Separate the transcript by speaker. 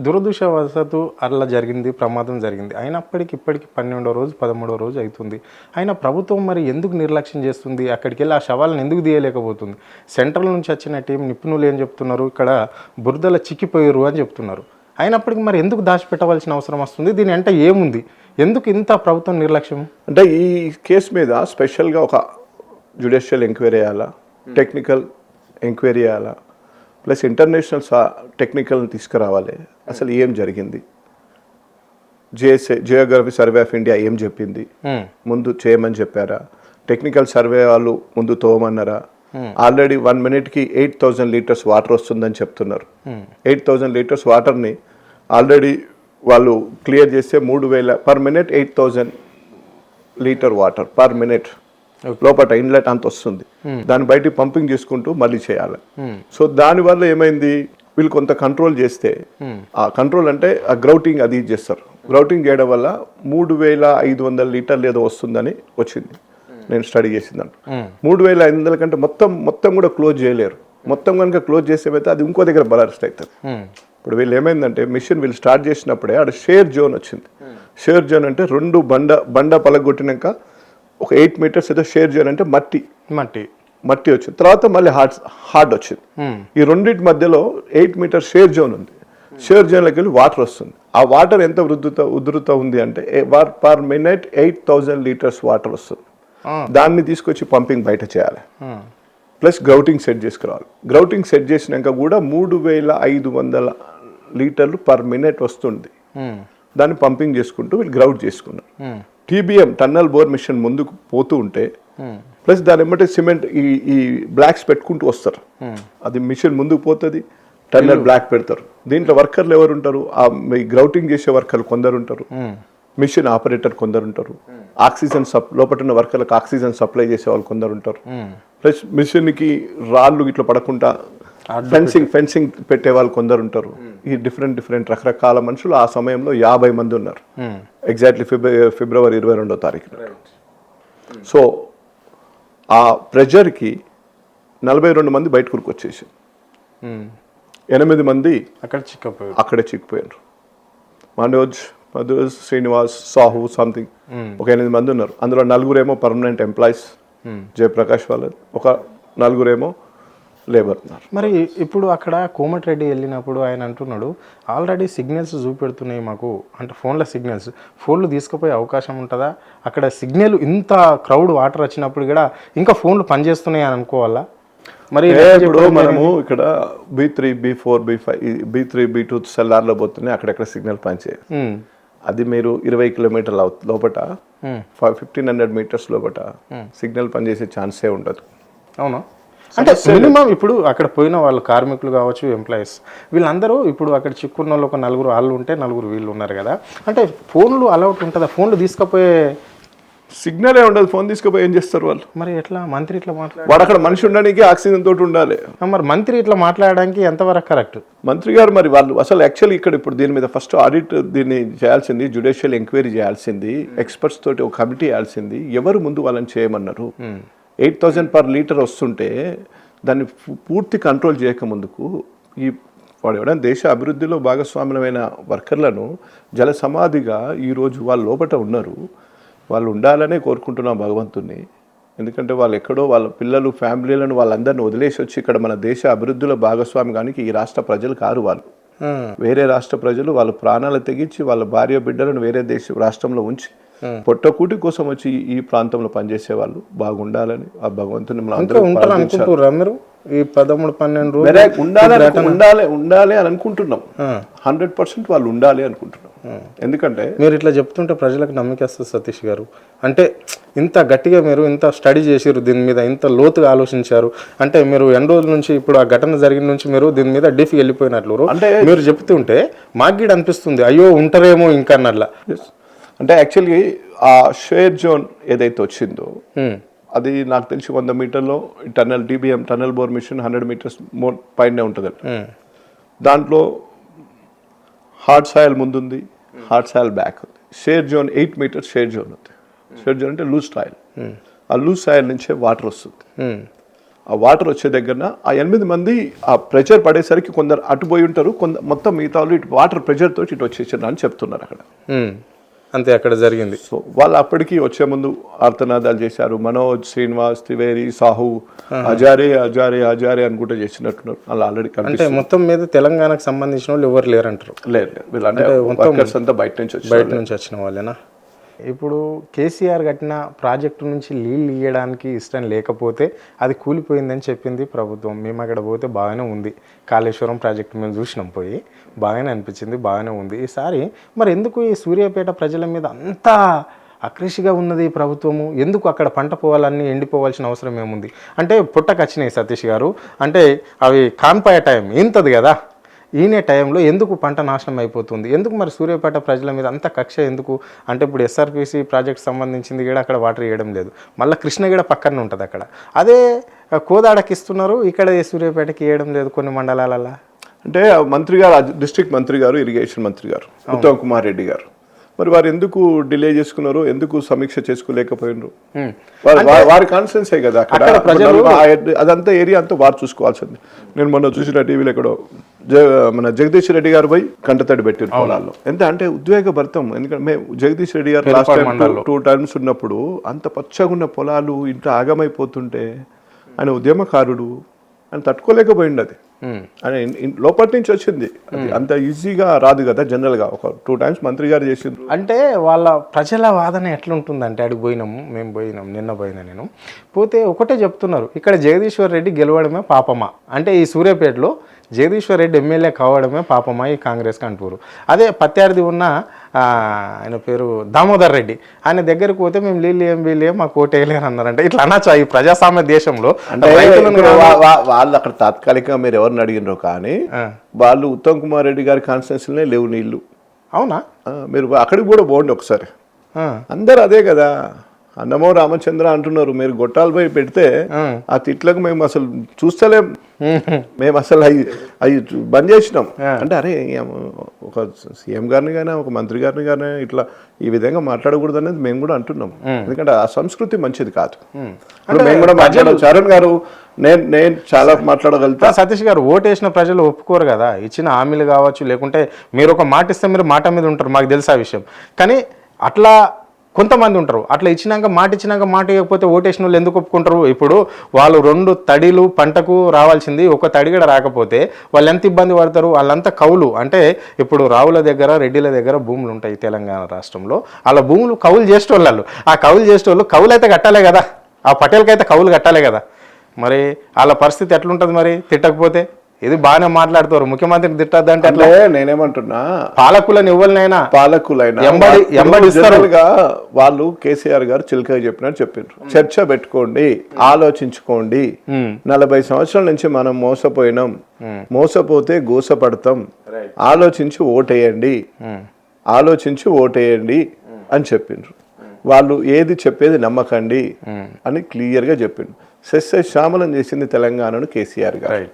Speaker 1: దురదృష్టవశాత్తు అట్లా జరిగింది, ప్రమాదం జరిగింది. అయినప్పటికీ ఇప్పటికి 12వ రోజు 13వ రోజు అవుతుంది. అయినా ప్రభుత్వం మరి ఎందుకు నిర్లక్ష్యం చేస్తుంది? అక్కడికి వెళ్ళి ఆ శవాలను ఎందుకు తీయలేకపోతుంది? సెంట్రల్ నుంచి వచ్చిన టీం నిపుణులు ఏం చెప్తున్నారు, ఇక్కడ బురదలో చిక్కిపోయారు అని చెప్తున్నారు. అయినప్పటికీ మరి ఎందుకు దాచిపెట్టవలసిన అవసరం వస్తుంది? దీని అంటే ఏముంది? ఎందుకు ఇంత ప్రభుత్వం నిర్లక్ష్యం?
Speaker 2: అంటే ఈ కేసు మీద స్పెషల్గా ఒక జ్యుడిషియల్ ఎంక్వైరీ చేయాలా, టెక్నికల్ ఎంక్వైరీ చేయాలా, ప్లస్ ఇంటర్నేషనల్ టెక్నికల్ని తీసుకురావాలి. అసలు ఏం జరిగింది, జియోగ్రఫీ సర్వే ఆఫ్ ఇండియా ఏం చెప్పింది, ముందు చేయమని చెప్పారా, టెక్నికల్ సర్వే వాళ్ళు ముందు తోమన్నారా? ఆల్రెడీ 1 minute-కి 8,000 liters వాటర్ వస్తుందని చెప్తున్నారు. 8,000 liters వాటర్ని ఆల్రెడీ వాళ్ళు క్లియర్ చేస్తే 3,000 per minute 8,000 litre water per minute లోపల ఇన్లెట్ అంత వస్తుంది. దాన్ని బయటికి పంపింగ్ చేసుకుంటూ మళ్ళీ చేయాలి. సో దానివల్ల ఏమైంది, వీళ్ళు కొంత కంట్రోల్ చేస్తే, ఆ కంట్రోల్ అంటే ఆ గ్రౌటింగ్ అది చేస్తారు. గ్రౌటింగ్ చేయడం వల్ల 3,500 లీటర్లు ఏదో వస్తుందని వచ్చింది. నేను స్టడీ చేసిందంట 3,500 కంటే మొత్తం కూడా క్లోజ్ చేయలేరు. మొత్తం కనుక క్లోజ్ చేసేమైతే అది ఇంకో దగ్గర బలారెస్ట్ అవుతుంది. ఇప్పుడు వీళ్ళు ఏమైందంటే మిషన్ వీళ్ళు స్టార్ట్ చేసినప్పుడే ఆడ షేర్ జోన్ వచ్చింది. షేర్ జోన్ అంటే 2 బండ పలగొట్టినాక ఒక 8 meters ఏదో షేర్ జోన్ అంటే మట్టి వచ్చింది. తర్వాత మళ్ళీ హార్డ్ వచ్చింది. ఈ రెండింటి మధ్యలో 8 meters షేర్ జోన్ ఉంది. షేర్ జోన్లోకి వెళ్ళి వాటర్ వస్తుంది. ఆ వాటర్ ఎంత ఉధృత ఉంది అంటే పర్ మినిట్ 8,000 liters వాటర్ వస్తుంది. దాన్ని తీసుకొచ్చి పంపింగ్ బయట చేయాలి. ప్లస్ గ్రౌటింగ్ సెట్ చేసుకురావాలి. గ్రౌటింగ్ సెట్ చేసినాక కూడా 3,500 లీటర్లు పర్ మినిట్ వస్తుంది. దాన్ని పంపింగ్ చేసుకుంటూ వీళ్ళు గ్రౌట్ చేసుకున్నారు. టీబీఎం టన్నల్ బోర్ మిషన్ ముందుకు పోతూ ఉంటే ప్లస్ దాని ఏమంటే సిమెంట్ ఈ బ్లాక్స్ పెట్టుకుంటూ వస్తారు. అది మిషన్ ముందుకు పోతుంది, టన్నల్ బ్లాక్ పెడతారు. దీంట్లో వర్కర్లు ఎవరు ఉంటారు? ఈ గ్రౌటింగ్ చేసే వర్కర్లు కొందరు ఉంటారు, మిషన్ ఆపరేటర్ కొందరు ఉంటారు, ఆక్సిజన్ లోపల ఉన్న వర్కర్లకు ఆక్సిజన్ సప్లై చేసే వాళ్ళు కొందరు ఉంటారు. ప్లస్ మిషన్కి రాళ్ళు ఇట్లా పడకుండా ఫెన్సింగ్ పెట్టే వాళ్ళు కొందరు ఉంటారు. ఈ డిఫరెంట్ రకరకాల మనుషులు ఆ సమయంలో 50 మంది ఉన్నారు. ఎగ్జాక్ట్లీ ఫిబ్రవరి 22వ తారీఖున. సో ఆ ప్రెజర్కి 42 మంది బయట కూరుకొచ్చేసి 8 మంది అక్కడే చిక్కిపోయారు. మనోజ్, శ్రీనివాస్, సాహు సంథింగ్ ఒక 8 మంది ఉన్నారు. అందులో 4 ఏమో పర్మనెంట్ ఎంప్లాయీస్, జయప్రకాష్ వాళ్ళది, ఒక 4 ఏమో లేబర్ ఉన్నారు.
Speaker 1: మరి ఇప్పుడు అక్కడ కోమటిరెడ్డి వెళ్ళినప్పుడు ఆయన అంటున్నాడు ఆల్రెడీ సిగ్నల్స్ చూపెడుతున్నాయి మాకు, అంటే ఫోన్లు తీసుకుపోయే అవకాశం ఉంటుందా? అక్కడ సిగ్నల్ ఇంత క్రౌడ్ వాటర్ వచ్చినప్పుడు కూడా ఇంకా ఫోన్లు పనిచేస్తున్నాయి అని అనుకోవాలా? మరి
Speaker 2: ఇప్పుడు మనము ఇక్కడ B3, B4, B5, B3, B2 సెల్లార్లో పోతున్నాయి, అక్కడెక్కడ సిగ్నల్ పనిచేయదు. అది మీరు 20 కిలోమీటర్ల లోపల 1,500 meters లోపల సిగ్నల్ పనిచేసే ఛాన్సే ఉండదు.
Speaker 1: అవునా? అంటే మినిమం ఇప్పుడు అక్కడ పోయిన వాళ్ళు కార్మికులు కావచ్చు, ఎంప్లాయీస్, వీళ్ళందరూ ఇప్పుడు అక్కడ చిక్కున్న వాళ్ళు ఒక 4 వాళ్ళు ఉంటే 4 వీళ్ళు ఉన్నారు కదా, అంటే ఫోన్లు అలౌట్ ఉంటుందా? ఫోన్లు తీసుకుపోయే
Speaker 2: సిగ్నలే ఉండదు. ఫోన్ తీసుకుపోయి ఏం చేస్తారు వాళ్ళు?
Speaker 1: మరి ఎట్లా మంత్రి ఇట్లా మాట్లాడారు?
Speaker 2: వాడు అక్కడ మనిషి ఉండడానికి ఆక్సిజన్ తోటి ఉండాలి.
Speaker 1: మరి మంత్రి ఇట్లా మాట్లాడడానికి ఎంతవరకు కరెక్ట్?
Speaker 2: మంత్రి గారు మరి వాళ్ళు అసలు యాక్చువల్లీ ఇక్కడ ఇప్పుడు దీని మీద ఫస్ట్ ఆడిట్ దీన్ని చేయాల్సింది, జ్యుడిషియల్ ఎంక్వైరీ చేయాల్సింది, ఎక్స్పర్ట్స్ తోటి ఒక కమిటీ చేయాల్సింది. ఎవరు ముందు వాళ్ళని చేయమన్నారు? 8,000 per liter వస్తుంటే దాన్ని పూర్తి కంట్రోల్ చేయకముందుకు ఈ వాడు ఎవరైనా దేశ అభివృద్ధిలో భాగస్వామ్యమైన వర్కర్లను జల సమాధిగా ఈరోజు వాళ్ళు లోపల ఉన్నారు. వాళ్ళు ఉండాలనే కోరుకుంటున్నాం భగవంతుని. ఎందుకంటే వాళ్ళు ఎక్కడో వాళ్ళ పిల్లలు, ఫ్యామిలీలను, వాళ్ళందరినీ వదిలేసి వచ్చి ఇక్కడ మన దేశ అభివృద్ధిలో భాగస్వామ్యానికి ఈ రాష్ట్ర ప్రజలు కారు. వాళ్ళు వేరే రాష్ట్ర ప్రజలు వాళ్ళ ప్రాణాలు తెగించి వాళ్ళ భార్య బిడ్డలను వేరే రాష్ట్రంలో ఉంచి పొట్టకూటి కోసం వచ్చి ఈ ప్రాంతంలో పనిచేసే వాళ్ళు బాగుండాలని ఆ భగవంతుని
Speaker 1: ఈ 13-12
Speaker 2: ఉండాలి అని అనుకుంటున్నాం. 100% వాళ్ళు ఉండాలి అనుకుంటున్నాం. ఎందుకంటే
Speaker 1: మీరు ఇట్లా చెప్తుంటే ప్రజలకు నమ్మకేస్తుంది సతీష్ గారు. అంటే ఇంత గట్టిగా మీరు ఇంత స్టడీ చేసారు, దీని మీద ఇంత లోతుగా ఆలోచించారు, అంటే మీరు ఎన్ని రోజుల నుంచి ఇప్పుడు ఆ ఘటన జరిగిన నుంచి మీరు దీని మీద డీఫ్ వెళ్ళిపోయినట్లు అంటే మీరు చెప్తుంటే మాకు అనిపిస్తుంది అయ్యో ఉంటారేమో ఇంకా అన్నట్లా.
Speaker 2: అంటే యాక్చువల్లీ ఆ షేర్ జోన్ ఏదైతే వచ్చిందో అది నాకు తెలిసి 100 మీటర్లో tunnel TBM tunnel bore machine 100 meters more పైనే ఉంటుంది. దాంట్లో హార్డ్ సాయిల్ ముందుంది, హార్డ్ సాయిల్ బ్యాక్ ఉంది. Shear zone 8 meters shear zone ఉంది. షేర్ జోన్ అంటే లూజ్ సాయిల్. ఆ లూజ్ సాయిల్ నుంచే వాటర్ వస్తుంది. ఆ వాటర్ వచ్చే దగ్గర ఆ 8 మంది ఆ ప్రెషర్ పడేసరికి కొందరు అటుపోయి ఉంటారు, మొత్తం మిగతా వాళ్ళు ఇటు వాటర్ ప్రెషర్ తోటి ఇటు వచ్చేసారు అని చెప్తున్నారు అక్కడ.
Speaker 1: అంతే అక్కడ జరిగింది.
Speaker 2: సో వాళ్ళు అప్పటికి వచ్చే ముందు ఆర్తనాదాలు చేశారు. Manoj, Srinivas, త్రివేరి, Sahu Alzarri Alzarri Alzarri అనుకుంటే చేసినట్టున్నారు. వాళ్ళు ఆల్రెడీ
Speaker 1: అంటే మొత్తం మీద తెలంగాణకు సంబంధించిన వాళ్ళు ఎవరు లేరంటారు.
Speaker 2: లేదు, వీళ్ళంటే వర్కర్స్ అంతా బయట నుంచి
Speaker 1: వచ్చిన వాళ్ళేనా? ఇప్పుడు కేసీఆర్ కట్టిన ప్రాజెక్టు నుంచి నీళ్ళు ఇవ్వడానికి ఇష్టం లేకపోతే అది కూలిపోయిందని చెప్పింది ప్రభుత్వం. మేము అక్కడ పోతే బాగానే ఉంది, కాళేశ్వరం ప్రాజెక్టు మేము చూసినాం, పోయి బాగానే అనిపించింది, బాగానే ఉంది. ఈసారి మరి ఎందుకు ఈ సూర్యాపేట ప్రజల మీద అంత అక్రిషిగా ఉన్నది ఈ ప్రభుత్వము? ఎందుకు అక్కడ పంట పోవాలన్నీ ఎండిపోవాల్సిన అవసరం ఏముంది? అంటే పుట్టకొచ్చినాయి సతీష్ గారు, అంటే అవి కాన్పాయ టైం ఇంతది కదా, ఈయనే టైంలో ఎందుకు పంట నాశనం అయిపోతుంది? ఎందుకు మరి సూర్యాపేట ప్రజల మీద అంత కక్ష ఎందుకు? అంటే ఇప్పుడు ఎస్ఆర్పిసి ప్రాజెక్ట్ సంబంధించింది కూడా అక్కడ వాటర్ ఇవ్వడం లేదు, మళ్ళీ కృష్ణగిడ పక్కనే ఉంటుంది అక్కడ. అదే కోదాడకి ఇస్తున్నారు, ఇక్కడ సూర్యాపేటకి ఇవ్వడం లేదు కొన్ని మండలాలలో.
Speaker 2: అంటే మంత్రి గారు, డిస్ట్రిక్ట్ మంత్రి గారు, ఇరిగేషన్ మంత్రి గారు ఉత్తమ్ కుమార్ రెడ్డి గారు, మరి వారు ఎందుకు డిలే చేసుకున్నారు? ఎందుకు సమీక్ష చేసుకోలేకపోయినారు? వారి కాన్స్టిట్యున్సీ కదా అక్కడ, అదంతా ఏరియా అంతా వారు చూసుకోవాల్సింది. నేను మొన్న చూసిన టీవీలో ఎక్కడో మన జగదీష్ రెడ్డి గారు పోయి కంటతడి పెట్టారు పొలాల్లో. ఎంత అంటే ఉద్వేగభరితం. ఎందుకంటే మేము జగదీష్ రెడ్డి గారు లాస్ట్ టైం 2 టర్మ్స్ ఉన్నప్పుడు అంత పచ్చగా ఉన్న పొలాలు ఇంత ఆగమైపోతుంటే ఆయన ఉద్యమకారుడు, ఆయన తట్టుకోలేకపోయింది. అది అని లోపటి నుంచి వచ్చింది, అది అంత ఈజీగా రాదు కదా. జనరల్గా ఒక 2 టైమ్స్ మంత్రి గారు చేసిండ్రు.
Speaker 1: అంటే వాళ్ళ ప్రజల వాదన ఎట్లుంటుందంటే, అడిగి పోయినాము, మేము పోయినాం, నిన్న పోయినా నేను పోతే ఒకటే చెప్తున్నారు, ఇక్కడ జగదీశ్వర్ రెడ్డి గెలవడమే పాపమా, అంటే ఈ సూర్యాపేటలో జగదీశ్వర్ రెడ్డి ఎమ్మెల్యే కావడమే పాపమా ఈ కాంగ్రెస్కి అంటారు. అదే పత్యార్థి ఉన్న ఆయన పేరు దామోదర్ రెడ్డి, ఆయన దగ్గరకు పోతే మేము వీళ్ళేం మాకు ఓటేయలేరు అన్నారంటే ఇట్లా అనొచ్చు ఈ ప్రజాస్వామ్య దేశంలో?
Speaker 2: అంటే వాళ్ళు అక్కడ తాత్కాలికంగా మీరు ఎవరిని అడిగినరు, కానీ వాళ్ళు ఉత్తమ్ కుమార్ రెడ్డి గారి కాన్స్టిట్యున్సీలోనే లేవు నీళ్లు.
Speaker 1: అవునా?
Speaker 2: మీరు అక్కడికి కూడా పోండి ఒకసారి, అందరు అదే కదా. అన్నమో రామచంద్ర అంటున్నారు, మీరు గొట్టాలు పోయి పెడితే ఆ తిట్లకు మేము అసలు చూస్తలేం, మేము అసలు అవి బంద్ చేసినాం. అంటే అరే ఒక సీఎం గారిని కానీ ఒక మంత్రి గారిని కానీ ఇట్లా ఈ విధంగా మాట్లాడకూడదు అనేది మేము కూడా అంటున్నాం. ఎందుకంటే ఆ సంస్కృతి మంచిది కాదు. మేము కూడా మాట్లాడాం. చరణ్ గారు, నేను చాలా మాట్లాడగలుగుతా.
Speaker 1: సతీష్ గారు, ఓటేసిన ప్రజలు ఒప్పుకోరు కదా, ఇచ్చిన హామీలు కావచ్చు, లేకుంటే మీరు ఒక మాట ఇస్తే మీరు మాట మీద ఉంటారు, మాకు తెలుసు ఆ విషయం. కానీ అట్లా కొంతమంది ఉంటారు, అట్లా ఇచ్చినాక మాట ఇవ్వకపోతే ఓటేసిన వాళ్ళు ఎందుకు ఒప్పుకుంటారు? ఇప్పుడు వాళ్ళు 2 తడిలు పంటకు రావాల్సింది, ఒక తడి కూడా రాకపోతే వాళ్ళు ఎంత ఇబ్బంది పడతారు? వాళ్ళంతా కౌలు, అంటే ఇప్పుడు రావుల దగ్గర, రెడ్డిల దగ్గర భూములు ఉంటాయి తెలంగాణ రాష్ట్రంలో, వాళ్ళ భూములు కౌలు చేసేటోళ్ళు, ఆ కౌలు చేసేటోళ్ళు కౌలు అయితే కట్టాలే కదా, ఆ పటేల్కి అయితే కౌలు కట్టాలే కదా. మరి వాళ్ళ పరిస్థితి ఎట్లుంటుంది మరి తిట్టకపోతే? ఇది బాగానే మాట్లాడుతారు, ముఖ్యమంత్రిని తిట్టద్దంటే అట్లా.
Speaker 2: నేనేమంటున్నా,
Speaker 1: పాలకులను ఎవరినైనా
Speaker 2: వాళ్ళు కేసీఆర్ గారు చిలకగా చెప్పినట్టు చెప్పిండ్రు, చర్చ పెట్టుకోండి, ఆలోచించుకోండి. 40 సంవత్సరాల నుంచి మనం మోసపోయినాం, మోసపోతే గోసపడతాం, ఆలోచించి ఓటేయండి అని చెప్పిండ్రు. వాళ్ళు ఏది చెప్పేది నమ్మకండి అని క్లియర్ గా చెప్పిండ్రు. సస్యశ్యామలం చేసింది తెలంగాణను కేసీఆర్ గారు.